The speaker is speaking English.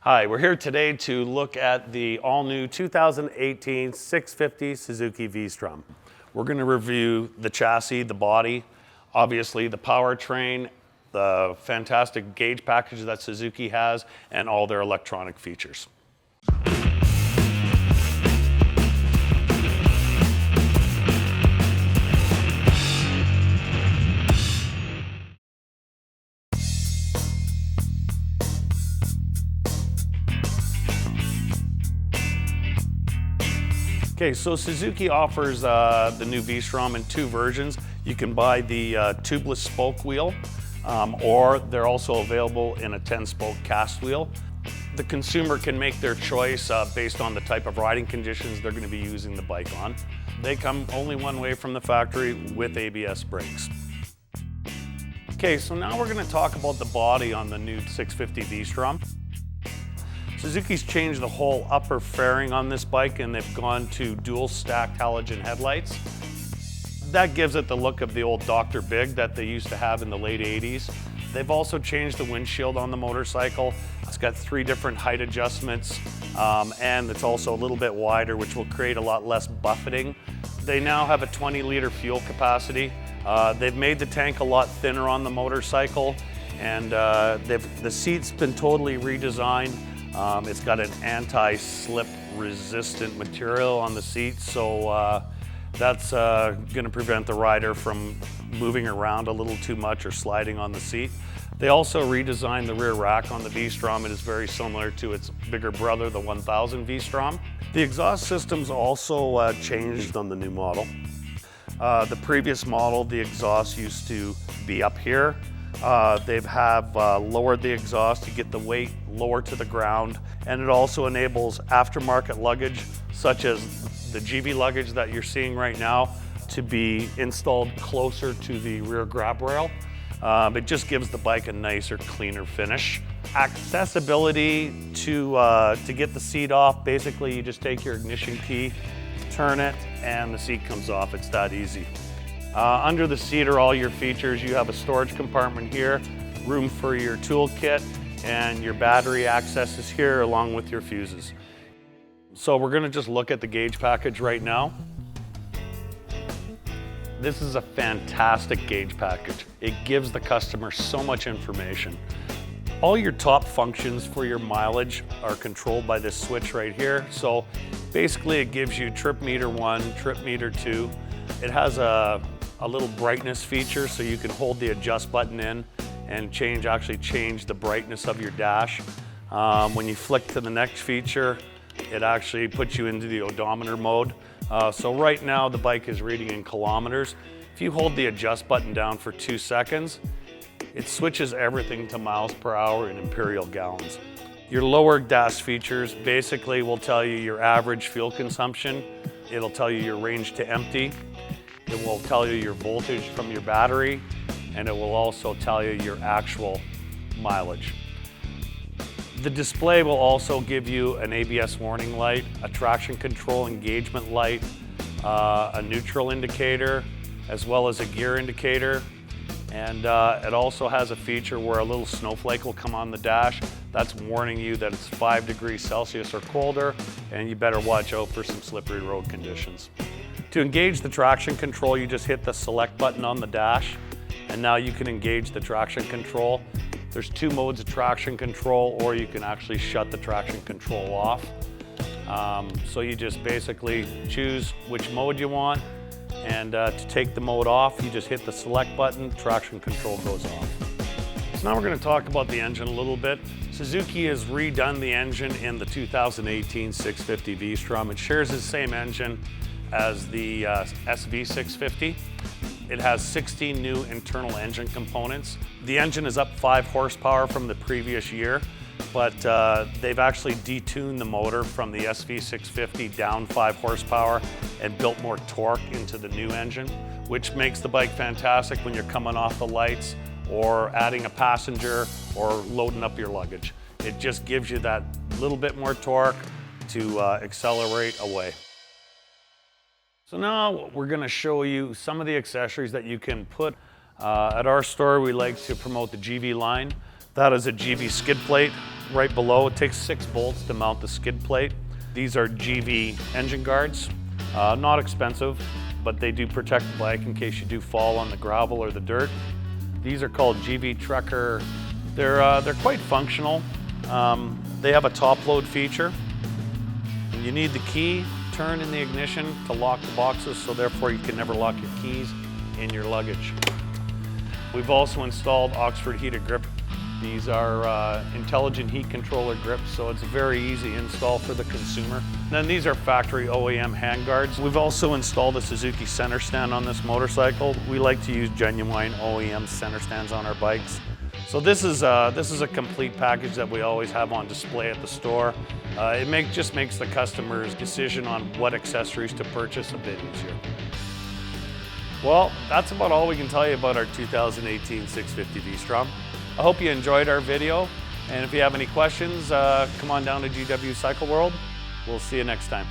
Hi, we're here today to look at the all-new 2018 650 Suzuki V-Strom. We're going to review the chassis, the body, obviously the powertrain, the fantastic gauge package that Suzuki has, and all their electronic features. Okay, so Suzuki offers the new V-Strom in two versions. You can buy the tubeless spoke wheel, or they're also available in a 10-spoke cast wheel. The consumer can make their choice based on the type of riding conditions they're going to be using the bike on. They come only one way from the factory with ABS brakes. Okay, so now we're going to talk about the body on the new 650 V-Strom. Suzuki's changed the whole upper fairing on this bike, and they've gone to dual stacked halogen headlights. That gives it the look of the old Dr. Big that they used to have in the late 80s. They've also changed the windshield on the motorcycle. It's got 3 different height adjustments, and it's also a little bit wider, which will create a lot less buffeting. They now have a 20-liter fuel capacity. They've made the tank a lot thinner on the motorcycle, and the seat's been totally redesigned. It's got an anti-slip resistant material on the seat, so that's going to prevent the rider from moving around a little too much or sliding on the seat. They also redesigned the rear rack on the V-Strom. It is very similar to its bigger brother, the 1000 V-Strom. The exhaust system's also changed on the new model. The previous model, the exhaust used to be up here. They have lowered the exhaust to get the weight lower to the ground, and it also enables aftermarket luggage such as the GV luggage that you're seeing right now to be installed closer to the rear grab rail. It just gives the bike a nicer, cleaner finish. Accessibility to get the seat off, basically you just take your ignition key, turn it, and the seat comes off. It's that easy. Under the seat are all your features. You have a storage compartment here, room for your toolkit, and your battery access is here along with your fuses. So we're going to just look at the gauge package right now. This is a fantastic gauge package. It gives the customer so much information. All your top functions for your mileage are controlled by this switch right here. So basically it gives you trip meter 1, trip meter 2. It has a little brightness feature, so you can hold the adjust button in and actually change the brightness of your dash. When you flick to the next feature, it actually puts you into the odometer mode. So right now the bike is reading in kilometers. If you hold the adjust button down for 2 seconds, it switches everything to miles per hour in imperial gallons. Your lower dash features basically will tell you your average fuel consumption. It'll tell you your range to empty. It will tell you your voltage from your battery, and it will also tell you your actual mileage. The display will also give you an ABS warning light, a traction control engagement light, a neutral indicator, as well as a gear indicator. And it also has a feature where a little snowflake will come on the dash. That's warning you that it's 5 degrees Celsius or colder, and you better watch out for some slippery road conditions. To engage the traction control, you just hit the select button on the dash, and now you can engage the traction control. There's 2 modes of traction control, or you can actually shut the traction control off. So you just basically choose which mode you want, and to take the mode off, you just hit the select button, traction control goes off. So now we're going to talk about the engine a little bit. Suzuki has redone the engine in the 2018 650 V-Strom. It shares the same engine as the SV650. It has 16 new internal engine components. The engine is up 5 horsepower from the previous year, but they've actually detuned the motor from the SV650 down 5 horsepower and built more torque into the new engine, which makes the bike fantastic when you're coming off the lights or adding a passenger or loading up your luggage. It just gives you that little bit more torque to accelerate away. So now we're going to show you some of the accessories that you can put. At our store, we like to promote the GV line. That is a GV skid plate. right below. It takes 6 bolts to mount the skid plate. These are GV engine guards. Not expensive, but they do protect the bike in case you do fall on the gravel or the dirt. These are called GV Trucker. They're quite functional. They have a top load feature. You need the key turn in the ignition to lock the boxes, so therefore you can never lock your keys in your luggage. We've also installed Oxford heated grip. These are intelligent heat controller grips, so it's a very easy install for the consumer. Then these are factory OEM handguards. We've also installed a Suzuki center stand on this motorcycle. We like to use genuine OEM center stands on our bikes. So this is a complete package that we always have on display at the store. It just makes the customer's decision on what accessories to purchase a bit easier. Well, that's about all we can tell you about our 2018 650 V-Strom. I hope you enjoyed our video, and if you have any questions, come on down to GW Cycle World. We'll see you next time.